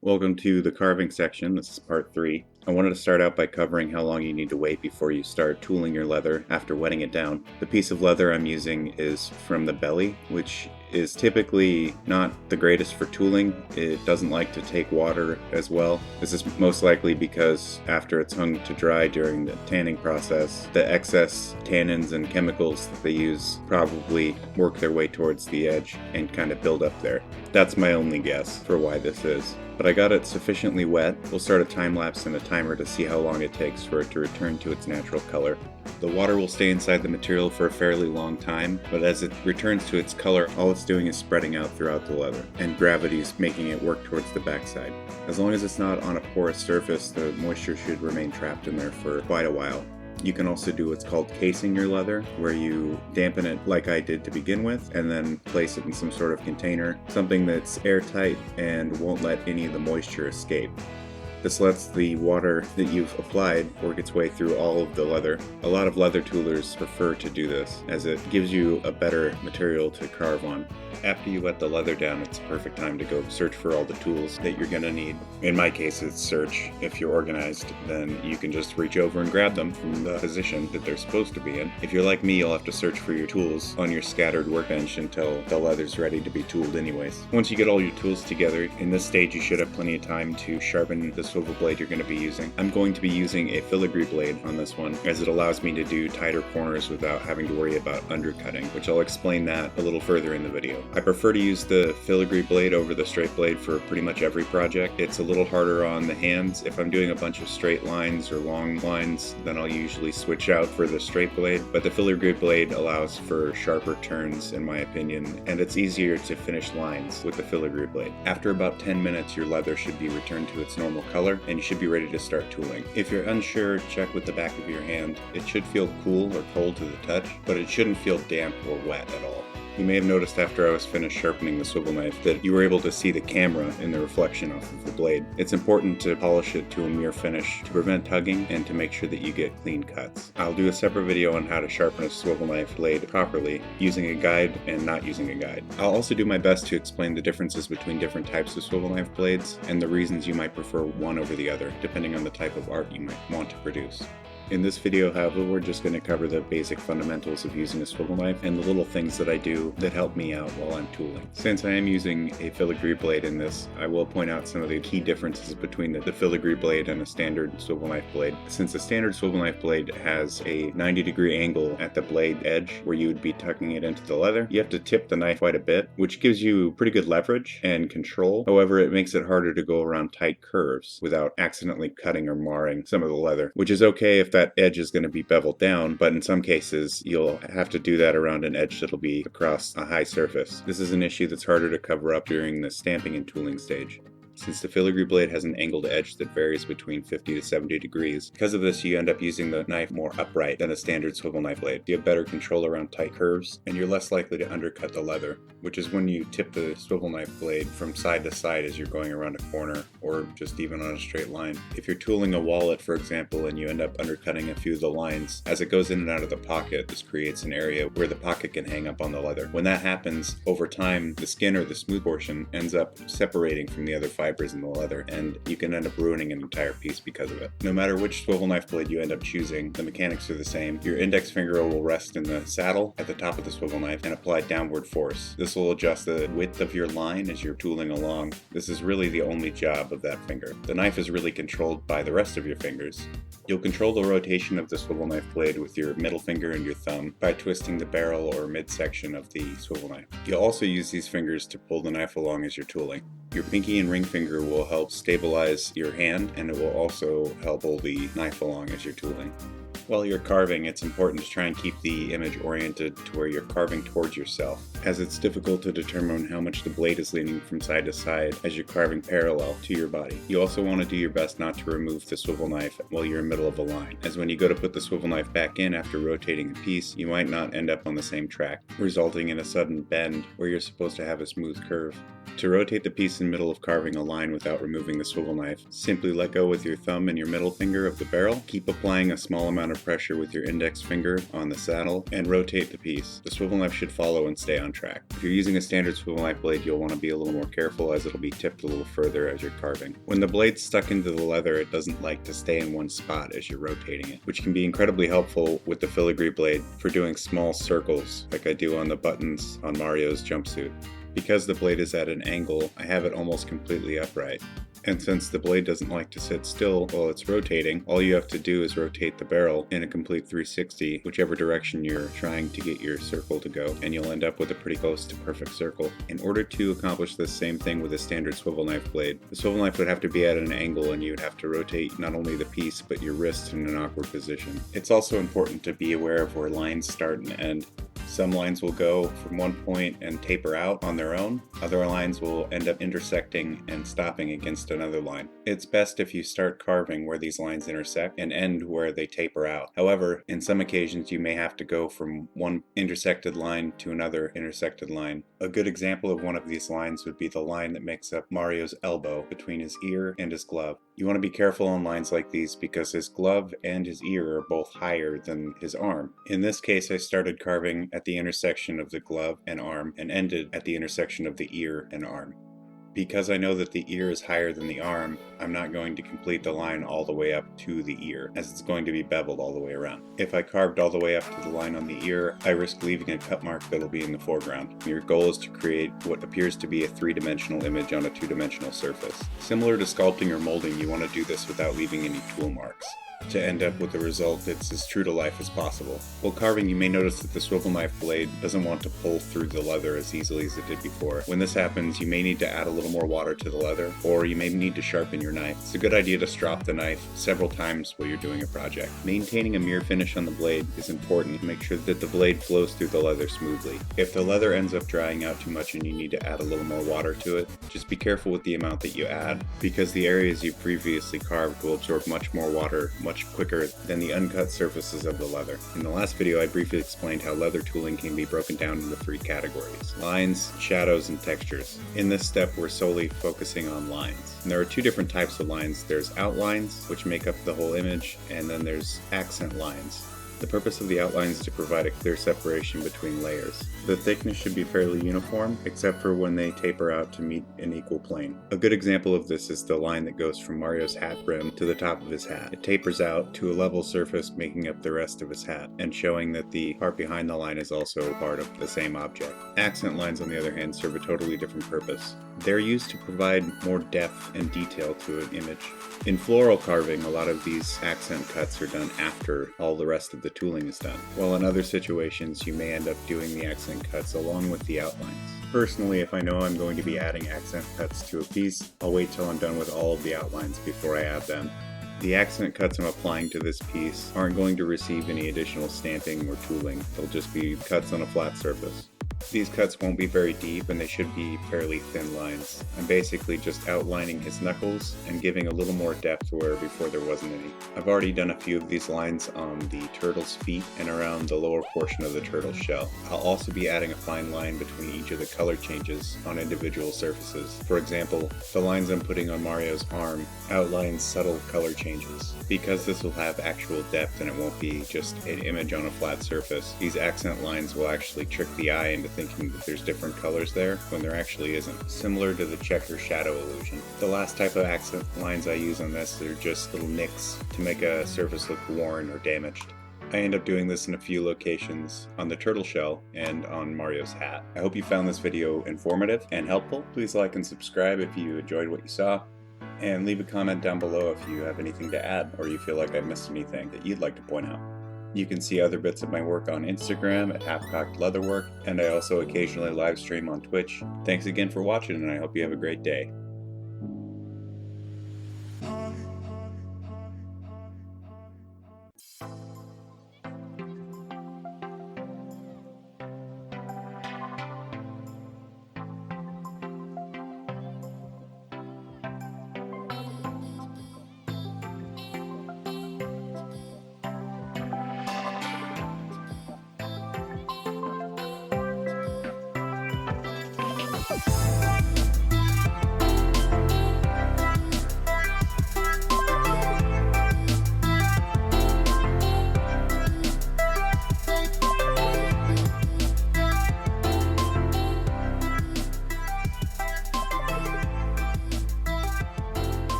Welcome to the carving section. This is part 3. I wanted to start out by covering how long you need to wait before you start tooling your leather after wetting it down. The piece of leather I'm using is from the belly, which is typically not the greatest for tooling. It doesn't like to take water as well. This is most likely because after it's hung to dry during the tanning process, the excess tannins and chemicals that they use probably work their way towards the edge and kind of build up there. That's my only guess for why this is. But I got it sufficiently wet. We'll start a time lapse and a timer to see how long it takes for it to return to its natural color. The water will stay inside the material for a fairly long time, but as it returns to its color, all it's doing is spreading out throughout the leather, and gravity is making it work towards the backside. As long as it's not on a porous surface, the moisture should remain trapped in there for quite a while. You can also do what's called casing your leather, where you dampen it like I did to begin with, and then place it in some sort of container, something that's airtight and won't let any of the moisture escape. This lets the water that you've applied work its way through all of the leather. A lot of leather toolers prefer to do this, as it gives you a better material to carve on. After you wet the leather down, it's a perfect time to go search for all the tools that you're going to need. In my case, it's search. If you're organized, then you can just reach over and grab them from the position that they're supposed to be in. If you're like me, you'll have to search for your tools on your scattered workbench until the leather's ready to be tooled anyways. Once you get all your tools together, in this stage you should have plenty of time to sharpen the swivel blade you're going to be using. I'm going to be using a filigree blade on this one, as it allows me to do tighter corners without having to worry about undercutting, which I'll explain that a little further in the video. I prefer to use the filigree blade over the straight blade for pretty much every project. It's a little harder on the hands. If I'm doing a bunch of straight lines or long lines, then I'll usually switch out for the straight blade, but the filigree blade allows for sharper turns in my opinion, and it's easier to finish lines with the filigree blade. After about 10 minutes, your leather should be returned to its normal color, and you should be ready to start tooling. If you're unsure, check with the back of your hand. It should feel cool or cold to the touch, but it shouldn't feel damp or wet at all. You may have noticed after I was finished sharpening the swivel knife that you were able to see the camera in the reflection off of the blade. It's important to polish it to a mere finish to prevent tugging and to make sure that you get clean cuts. I'll do a separate video on how to sharpen a swivel knife blade properly using a guide and not using a guide. I'll also do my best to explain the differences between different types of swivel knife blades and the reasons you might prefer one over the other, depending on the type of art you might want to produce. In this video, however, we're just going to cover the basic fundamentals of using a swivel knife and the little things that I do that help me out while I'm tooling. Since I am using a filigree blade in this, I will point out some of the key differences between the filigree blade and a standard swivel knife blade. Since the standard swivel knife blade has a 90-degree angle at the blade edge where you would be tucking it into the leather, you have to tip the knife quite a bit, which gives you pretty good leverage and control. However, it makes it harder to go around tight curves without accidentally cutting or marring some of the leather, which is okay if that edge is going to be beveled down, but in some cases you'll have to do that around an edge that'll be across a high surface. This is an issue that's harder to cover up during the stamping and tooling stage. Since the filigree blade has an angled edge that varies between 50 to 70 degrees, because of this you end up using the knife more upright than a standard swivel knife blade. You have better control around tight curves, and you're less likely to undercut the leather, which is when you tip the swivel knife blade from side to side as you're going around a corner, or just even on a straight line. If you're tooling a wallet, for example, and you end up undercutting a few of the lines, as it goes in and out of the pocket, this creates an area where the pocket can hang up on the leather. When that happens, over time, the skin or the smooth portion ends up separating from the other fibers in the leather, and you can end up ruining an entire piece because of it. No matter which swivel knife blade you end up choosing, the mechanics are the same. Your index finger will rest in the saddle at the top of the swivel knife and apply downward force. This will adjust the width of your line as you're tooling along. This is really the only job of that finger. The knife is really controlled by the rest of your fingers. You'll control the rotation of the swivel knife blade with your middle finger and your thumb by twisting the barrel or midsection of the swivel knife. You'll also use these fingers to pull the knife along as you're tooling. Your pinky and ring finger will help stabilize your hand, and it will also help pull the knife along as you're tooling. While you're carving, it's important to try and keep the image oriented to where you're carving towards yourself, as it's difficult to determine how much the blade is leaning from side to side as you're carving parallel to your body. You also want to do your best not to remove the swivel knife while you're in the middle of a line, as when you go to put the swivel knife back in after rotating a piece, you might not end up on the same track, resulting in a sudden bend where you're supposed to have a smooth curve. To rotate the piece in the middle of carving a line without removing the swivel knife, simply let go with your thumb and your middle finger of the barrel. Keep applying a small amount of of pressure with your index finger on the saddle and rotate the piece. The swivel knife should follow and stay on track. If you're using a standard swivel knife blade, you'll want to be a little more careful as it'll be tipped a little further as you're carving. When the blade's stuck into the leather, it doesn't like to stay in one spot as you're rotating it, which can be incredibly helpful with the filigree blade for doing small circles like I do on the buttons on Mario's jumpsuit. Because the blade is at an angle, I have it almost completely upright. And since the blade doesn't like to sit still while it's rotating, all you have to do is rotate the barrel in a complete 360, whichever direction you're trying to get your circle to go, and you'll end up with a pretty close to perfect circle. In order to accomplish the same thing with a standard swivel knife blade, the swivel knife would have to be at an angle and you would have to rotate not only the piece but your wrist in an awkward position. It's also important to be aware of where lines start and end. Some lines will go from one point and taper out on their own. Other lines will end up intersecting and stopping against another line. It's best if you start carving where these lines intersect and end where they taper out. However, in some occasions you may have to go from one intersected line to another intersected line. A good example of one of these lines would be the line that makes up Mario's elbow between his ear and his glove. You want to be careful on lines like these because his glove and his ear are both higher than his arm. In this case, I started carving at the intersection of the glove and arm and ended at the intersection of the ear and arm. Because I know that the ear is higher than the arm, I'm not going to complete the line all the way up to the ear, as it's going to be beveled all the way around. If I carved all the way up to the line on the ear, I risk leaving a cut mark that'll be in the foreground. Your goal is to create what appears to be a three-dimensional image on a two-dimensional surface. Similar to sculpting or molding, you want to do this without leaving any tool marks, to end up with a result that's as true to life as possible. While carving, you may notice that the swivel knife blade doesn't want to pull through the leather as easily as it did before. When this happens, you may need to add a little more water to the leather, or you may need to sharpen your knife. It's a good idea to strop the knife several times while you're doing a project. Maintaining a mirror finish on the blade is important to make sure that the blade flows through the leather smoothly. If the leather ends up drying out too much and you need to add a little more water to it, just be careful with the amount that you add, because the areas you previously carved will absorb much more water much quicker than the uncut surfaces of the leather. In the last video, I briefly explained how leather tooling can be broken down into three categories: lines, shadows, and textures. In this step, we're solely focusing on lines. And there are two different types of lines. There's outlines, which make up the whole image, and then there's accent lines. The purpose of the outline is to provide a clear separation between layers. The thickness should be fairly uniform, except for when they taper out to meet an equal plane. A good example of this is the line that goes from Mario's hat brim to the top of his hat. It tapers out to a level surface making up the rest of his hat, and showing that the part behind the line is also part of the same object. Accent lines, on the other hand, serve a totally different purpose. They're used to provide more depth and detail to an image. In floral carving, a lot of these accent cuts are done after all the rest of the tooling is done, while in other situations you may end up doing the accent cuts along with the outlines. Personally, if I know I'm going to be adding accent cuts to a piece, I'll wait till I'm done with all of the outlines before I add them. The accent cuts I'm applying to this piece aren't going to receive any additional stamping or tooling. They'll just be cuts on a flat surface. These cuts won't be very deep and they should be fairly thin lines. I'm basically just outlining his knuckles and giving a little more depth where before there wasn't any. I've already done a few of these lines on the turtle's feet and around the lower portion of the turtle's shell. I'll also be adding a fine line between each of the color changes on individual surfaces. For example, the lines I'm putting on Mario's arm outline subtle color changes. Because this will have actual depth and it won't be just an image on a flat surface, these accent lines will actually trick the eye into thinking that there's different colors there when there actually isn't, similar to the checker shadow illusion. The last type of accent lines I use on this are just little nicks to make a surface look worn or damaged. I end up doing this in a few locations on the turtle shell and on Mario's hat. I hope you found this video informative and helpful. Please like and subscribe if you enjoyed what you saw, and leave a comment down below if you have anything to add or you feel like I missed anything that you'd like to point out. You can see other bits of my work on Instagram at Half-Cocked Leatherwork, and I also occasionally live stream on Twitch. Thanks again for watching, and I hope you have a great day.